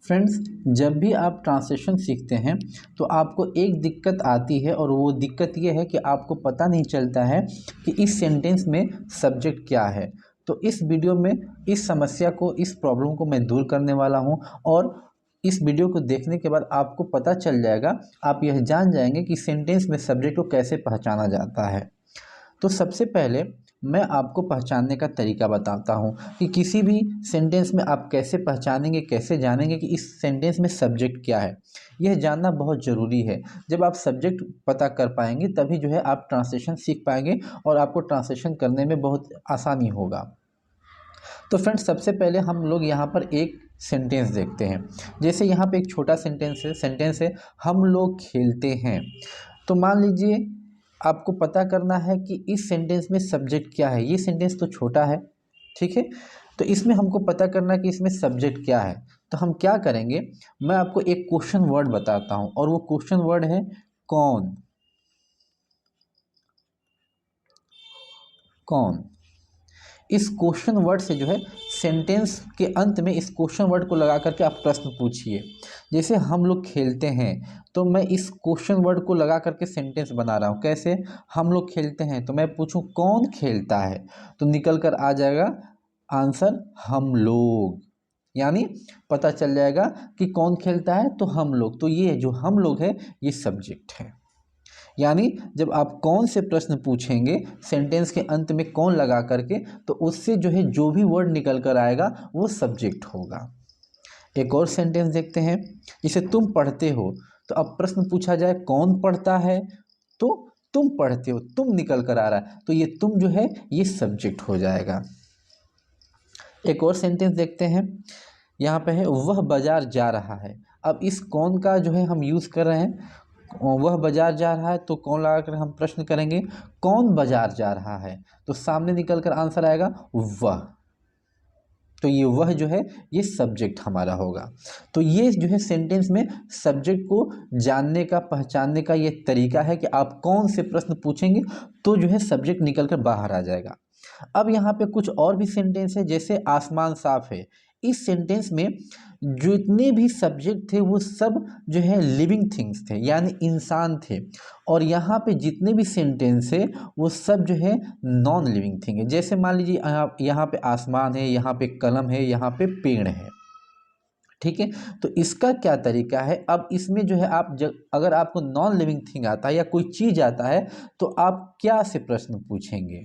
Friends, जब भी आप ट्रांसलेशन सीखते हैं तो आपको एक दिक्कत आती है और वो दिक्कत ये है कि आपको पता नहीं चलता है कि इस सेंटेंस में सब्जेक्ट क्या है। तो इस वीडियो में इस समस्या को, इस प्रॉब्लम को मैं दूर करने वाला हूं और इस वीडियो को देखने के बाद आपको पता चल जाएगा, आप यह जान जाएंगे कि सेंटेंस में सब्जेक्ट को कैसे पहचाना जाता है। तो सबसे पहले मैं आपको पहचानने का तरीका बताता हूँ कि किसी भी सेंटेंस में आप कैसे पहचानेंगे, कैसे जानेंगे कि इस सेंटेंस में सब्जेक्ट क्या है। यह जानना बहुत ज़रूरी है। जब आप सब्जेक्ट पता कर पाएंगे तभी जो है आप ट्रांसलेशन सीख पाएंगे और आपको ट्रांसलेशन करने में बहुत आसानी होगा। तो फ्रेंड्स, सबसे पहले हम लोग यहाँ पर एक सेंटेंस देखते हैं। जैसे यहाँ पे एक छोटा सेंटेंस है हम लोग खेलते हैं। तो मान लीजिए आपको पता करना है कि इस सेंटेंस में सब्जेक्ट क्या है। ये सेंटेंस तो छोटा है, ठीक है। तो इसमें हमको पता करना है कि इसमें सब्जेक्ट क्या है। तो हम क्या करेंगे, मैं आपको एक क्वेश्चन वर्ड बताता हूँ और वो क्वेश्चन वर्ड है कौन। कौन, इस क्वेश्चन वर्ड से जो है सेंटेंस के अंत में इस क्वेश्चन वर्ड को लगा करके आप प्रश्न पूछिए। जैसे हम लोग खेलते हैं तो मैं इस क्वेश्चन वर्ड को लगा करके सेंटेंस बना रहा हूँ। कैसे, हम लोग खेलते हैं तो मैं पूछूं कौन खेलता है, तो निकल कर आ जाएगा आंसर हम लोग। यानी पता चल जाएगा कि कौन खेलता है, तो हम लोग। तो ये जो हम लोग है ये सब्जेक्ट है। यानी जब आप कौन से प्रश्न पूछेंगे सेंटेंस के अंत में कौन लगा करके, तो उससे जो है जो भी वर्ड निकल कर आएगा वो सब्जेक्ट होगा। एक और सेंटेंस देखते हैं। जैसे तुम पढ़ते हो, तो अब प्रश्न पूछा जाए कौन पढ़ता है, तो तुम पढ़ते हो, तुम निकल कर आ रहा है, तो ये तुम जो है ये सब्जेक्ट हो जाएगा। एक और सेंटेंस देखते हैं। यहाँ पे है वह बाजार जा रहा है। अब इस कौन का जो है हम यूज़ कर रहे हैं, वह बाजार जा रहा है, तो कौन लगा कर हम प्रश्न करेंगे कौन बाजार जा रहा है, तो सामने निकल कर आंसर आएगा वह। तो ये वह जो है ये सब्जेक्ट हमारा होगा। तो ये जो है सेंटेंस में सब्जेक्ट को जानने का, पहचानने का ये तरीका है कि आप कौन से प्रश्न पूछेंगे तो जो है सब्जेक्ट निकल कर बाहर आ जाएगा। अब यहाँ पे कुछ और भी सेंटेंस है। जैसे आसमान साफ है। इस सेंटेंस में जितने भी सब्जेक्ट थे वो सब जो है लिविंग थिंग्स थे, यानी इंसान थे। और यहाँ पे जितने भी सेंटेंस है वो सब जो है नॉन लिविंग थिंग है। जैसे मान लीजिए यहाँ पे आसमान है, यहाँ पे कलम है, यहाँ पे पेड़ है, ठीक है। तो इसका क्या तरीका है, अब इसमें जो है आप अगर आपको नॉन लिविंग थिंग आता है या कोई चीज़ आता है तो आप क्या से प्रश्न पूछेंगे,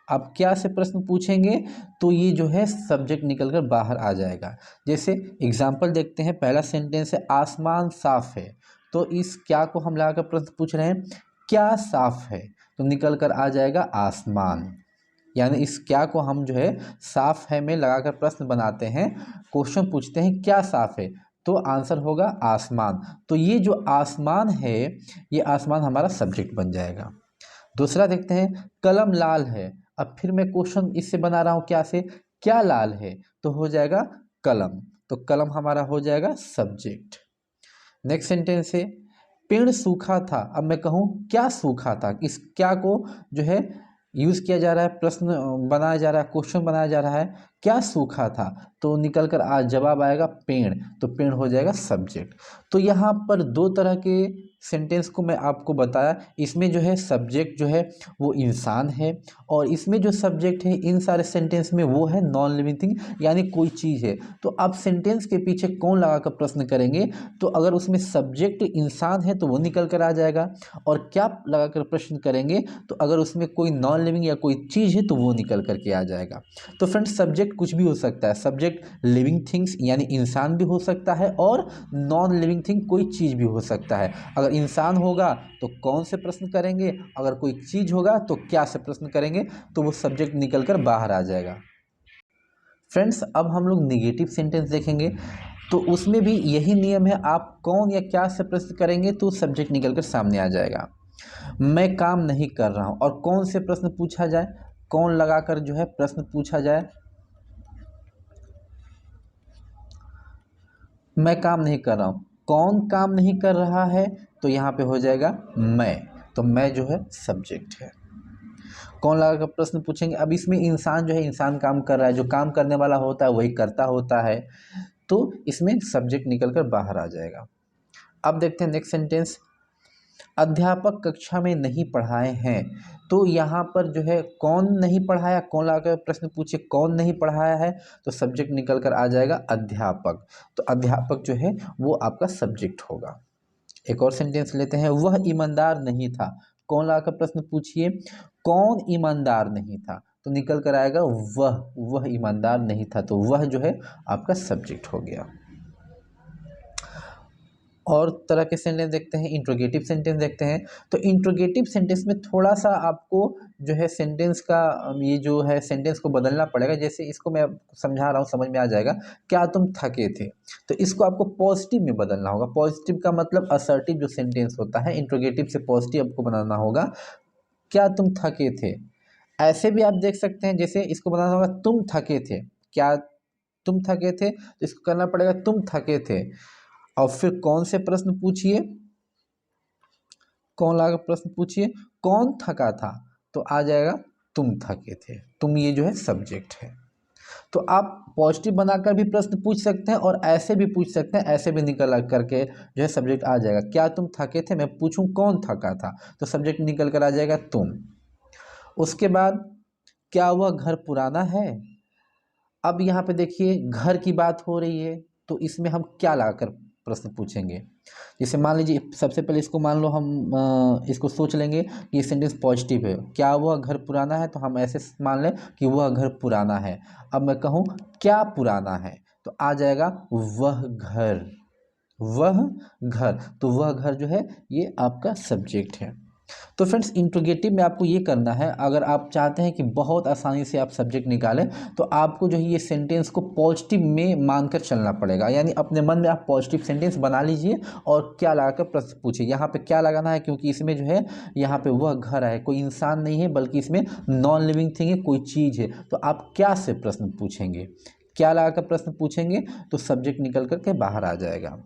आप क्या से प्रश्न पूछेंगे, तो ये जो है सब्जेक्ट निकल कर बाहर आ जाएगा। जैसे एग्जाम्पल देखते हैं। पहला सेंटेंस है आसमान साफ है, तो इस क्या को हम लगाकर प्रश्न पूछ रहे हैं क्या साफ है, तो निकल कर आ जाएगा आसमान। यानी इस क्या को हम जो है साफ है में लगाकर प्रश्न बनाते हैं, क्वेश्चन पूछते हैं क्या साफ है, तो आंसर होगा आसमान। तो ये जो आसमान है ये आसमान हमारा सब्जेक्ट बन जाएगा। दूसरा देखते हैं कलम लाल है। अब फिर मैं क्वेश्चन इससे बना रहा हूँ क्या से, क्या लाल है, तो हो जाएगा कलम। तो कलम हमारा हो जाएगा सब्जेक्ट। नेक्स्ट सेंटेंस है पेड़ सूखा था। अब मैं कहूँ क्या सूखा था, इस क्या को जो है यूज़ किया जा रहा है, प्रश्न बनाया जा रहा है, क्वेश्चन बनाया जा रहा है क्या सूखा था, तो निकल कर आज जवाब आएगा पेड़, तो पेड़ हो जाएगा सब्जेक्ट। तो यहाँ पर दो तरह के सेंटेंस को मैं आपको बताया। इसमें जो है सब्जेक्ट जो है वो इंसान है, और इसमें जो सब्जेक्ट है इन सारे सेंटेंस में वो है नॉन लिविंग थिंग, यानी कोई चीज़ है। तो आप सेंटेंस के पीछे कौन लगा कर प्रश्न करेंगे, तो अगर उसमें सब्जेक्ट इंसान है तो वो निकल कर आ जाएगा, और क्या लगा कर प्रश्न करेंगे तो अगर उसमें कोई नॉन लिविंग या कोई चीज़ है तो वो निकल कर के आ जाएगा। तो फ्रेंड्स, सब्जेक्ट कुछ भी हो सकता है। सब्जेक्ट लिविंग थिंग्स यानी इंसान भी हो सकता है, और नॉन लिविंग थिंग कोई चीज़ भी हो सकता है। अगर इंसान होगा तो कौन से प्रश्न करेंगे, अगर कोई चीज़ होगा तो क्या से प्रश्न करेंगे, तो वो सब्जेक्ट निकल कर बाहर आ जाएगा। फ्रेंड्स, अब हम लोग निगेटिव सेंटेंस देखेंगे। तो उसमें भी यही नियम है, आप कौन या क्या से प्रश्न करेंगे तो सब्जेक्ट निकल कर सामने आ जाएगा। मैं काम नहीं कर रहा हूँ, और कौन से प्रश्न पूछा जाए, कौन लगाकर जो है प्रश्न पूछा जाए, मैं काम नहीं कर रहा हूँ, कौन काम नहीं कर रहा है, तो यहाँ पे हो जाएगा मैं, तो मैं जो है सब्जेक्ट है। कौन लगा कर प्रश्न पूछेंगे, अब इसमें इंसान जो है इंसान काम कर रहा है, जो काम करने वाला होता है वही करता होता है। तो इसमें सब्जेक्ट निकल कर बाहर आ जाएगा। अब देखते हैं नेक्स्ट सेंटेंस, अध्यापक कक्षा में नहीं पढ़ाए हैं। तो यहाँ पर जो है कौन नहीं पढ़ाया, कौन लाकर प्रश्न पूछे कौन नहीं पढ़ाया है, तो सब्जेक्ट निकल कर आ जाएगा अध्यापक। तो अध्यापक जो है वो आपका सब्जेक्ट होगा। एक और सेंटेंस लेते हैं, वह ईमानदार नहीं था। कौन लाकर प्रश्न पूछिए, कौन ईमानदार नहीं था, तो निकल कर आएगा वह ईमानदार नहीं था। तो वह जो है आपका सब्जेक्ट हो गया। और तरह के सेंटेंस देखते हैं, इंट्रोगेटिव सेंटेंस देखते हैं। तो इंट्रोगेटिव सेंटेंस में थोड़ा सा आपको जो है सेंटेंस का ये जो है सेंटेंस को बदलना पड़ेगा। जैसे इसको मैं समझा रहा हूँ, समझ में आ जाएगा। क्या तुम थके थे, तो इसको आपको पॉजिटिव में बदलना होगा। पॉजिटिव का मतलब असर्टिव जो सेंटेंस होता है, इंट्रोगेटिव से पॉजिटिव आपको बनाना होगा। क्या तुम थके थे, ऐसे भी आप देख सकते हैं। जैसे इसको बनाना होगा, तुम थके थे, क्या तुम थके थे, तो इसको करना पड़ेगा तुम थके थे। और फिर कौन से प्रश्न पूछिए, कौन लाकर प्रश्न पूछिए, कौन थका था, तो आ जाएगा तुम थके थे। तुम ये जो है सब्जेक्ट है। तो आप पॉजिटिव बनाकर भी प्रश्न पूछ सकते हैं और ऐसे भी पूछ सकते हैं, ऐसे भी निकल करके जो है सब्जेक्ट आ जाएगा। क्या तुम थके थे, मैं पूछूं कौन थका था, तो सब्जेक्ट निकल कर आ जाएगा तुम। उसके बाद क्या वह घर पुराना है। अब यहाँ पे देखिए घर की बात हो रही है, तो इसमें हम क्या लाकर प्रश्न पूछेंगे। जैसे मान लीजिए सबसे पहले इसको मान लो हम इसको सोच लेंगे कि ये सेंटेंस पॉजिटिव है। क्या वह घर पुराना है, तो हम ऐसे मान लें कि वह घर पुराना है। अब मैं कहूँ क्या पुराना है, तो आ जाएगा वह घर, वह घर। तो वह घर जो है ये आपका सब्जेक्ट है। तो फ्रेंड्स इंट्रोगेटिव में आपको ये करना है, अगर आप चाहते हैं कि बहुत आसानी से आप सब्जेक्ट निकालें, तो आपको जो है ये सेंटेंस को पॉजिटिव में मानकर चलना पड़ेगा। यानी अपने मन में आप पॉजिटिव सेंटेंस बना लीजिए और क्या लगाकर प्रश्न पूछिए। यहाँ पे क्या लगाना है, क्योंकि इसमें जो है यहाँ पे वह घर है, कोई इंसान नहीं है, बल्कि इसमें नॉन लिविंग थिंग है, कोई चीज़ है। तो आप क्या से प्रश्न पूछेंगे, क्या लगाकर प्रश्न पूछेंगे, तो सब्जेक्ट निकल करके बाहर आ जाएगा।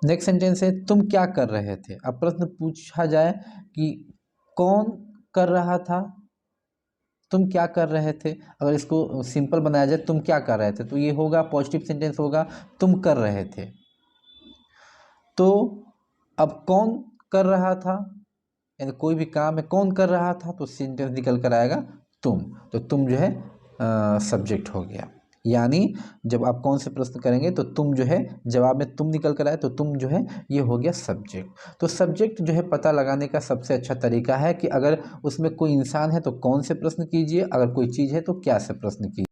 नेक्स्ट सेंटेंस है, तुम क्या कर रहे थे। अब प्रश्न पूछा जाए कि कौन कर रहा था, तुम क्या कर रहे थे। अगर इसको सिंपल बनाया जाए, तुम क्या कर रहे थे, तो ये होगा पॉजिटिव सेंटेंस होगा, तुम कर रहे थे। तो अब कौन कर रहा था, यानी कोई भी काम है, कौन कर रहा था, तो सेंटेंस निकल कर आएगा तुम। तो तुम जो है सब्जेक्ट हो गया। यानी जब आप कौन से प्रश्न करेंगे तो तुम जो है जवाब में तुम निकल कर आए, तो तुम जो है ये हो गया सब्जेक्ट। तो सब्जेक्ट जो है पता लगाने का सबसे अच्छा तरीका है कि अगर उसमें कोई इंसान है तो कौन से प्रश्न कीजिए, अगर कोई चीज़ है तो क्या से प्रश्न कीजिए।